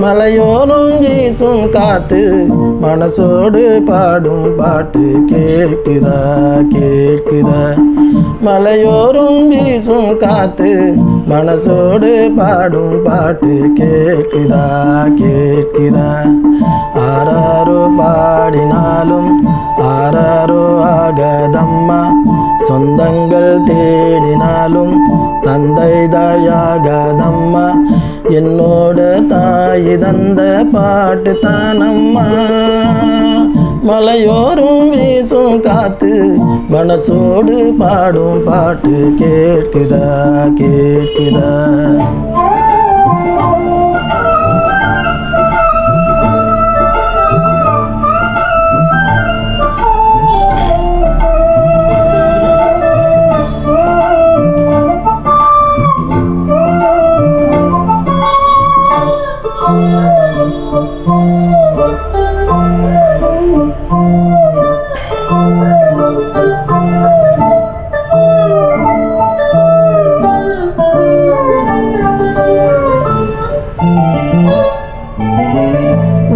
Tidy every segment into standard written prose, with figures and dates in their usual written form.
மலையோரும் வீசும் காத்து மனசோடு பாடும் பாட்டு கேட்குதா கேட்குதா. மலையோரும் வீசும் காத்து மனசோடு பாடும் பாட்டு கேட்குதா கேட்குதா. ஆராரோ பாடினாலும் ஆராரோ ஆகாதம்மா, சொந்தங்கள் தேடினாலும் தந்தை தாயாகாதம்மா. என்னோட தாய் தந்த பாட்டு தானம்மா. மலையோரும் வீசும் காத்து மனசோடு பாடும் பாட்டு கேட்குதா கேட்குதா.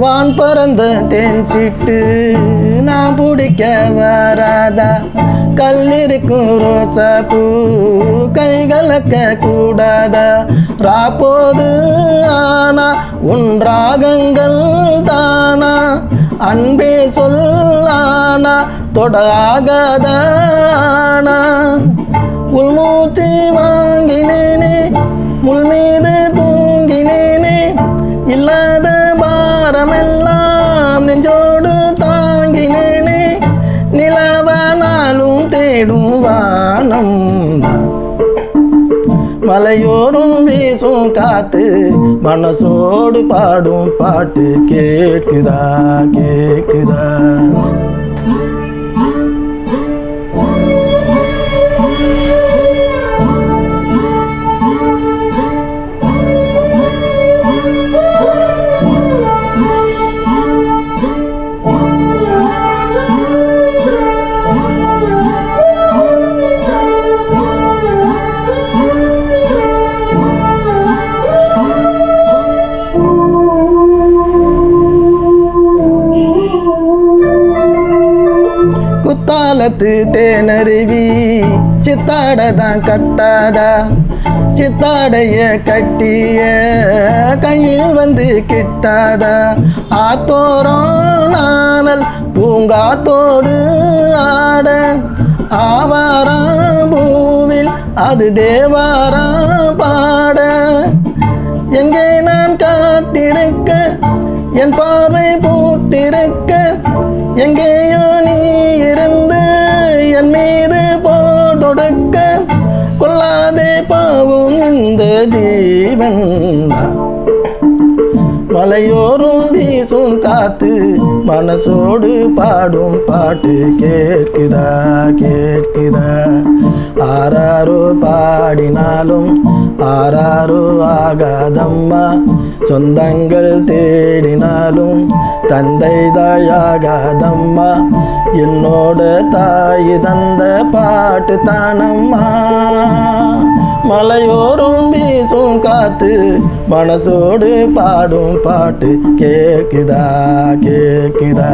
வான் பறந்த தேன் சிட்டு நான் பிடிக்க வராதா, கல்லிருக்கும் ரோசா பூ கைகலக்க கூடாதா. ராப்போது ஆனா உன் ராகங்கள் தானா, அன்பே சொல்லானா தொடாகதானா. உள்மூச்சு வாங்கினேனே முள் மீது தூங்கினேனே, இல்லாத பாரமெல்லாம் நெஞ்சோடு தாங்கினேனே. நிலவானாலும் தேடும் வானம், மலையோரும் வீசும் காத்து மனசோடு பாடும் பாட்டு கேட்குதா கேட்குதா. குத்தாலத்து தேனருவி சித்தாடதான் கட்டாதா, சித்தாடைய கட்டிய கையில் வந்து கிட்டாதா. ஆத்தோரம் நானல் பூங்காத்தோடு ஆட, ஆவாரம் பூவில் அது தேவாரம் பாட. எங்கே நான் காத்திருக்க என் பார்வை பூத்திருக்க, எங்கேயோ நீ இருந்து என் மீது போர் தொடுக்க. கொள்ளாதே பாவும் இந்த ஜீவன், மலையோரும் வீசும் காத்து மனசோடு பாடும் பாட்டு கேட்குதா கேட்குதா. ஆராரோ பாடினாலும் ஆராரோ ஆகாதம்மா, சொந்தங்கள் தேடினாலும் தந்தை தாயாகாதம்மா. என்னோட தாய் தந்த பாட்டு தானம்மா. மலையோரும் வீசும் காத்து மனசோடு பாடும் பாட்டு கேட்குதா கேட்குதா.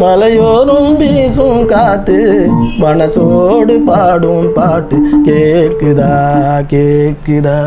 மலையோரும் வீசும் காத்து மனசோடு பாடும் பாட்டு கேட்குதா கேட்குதா.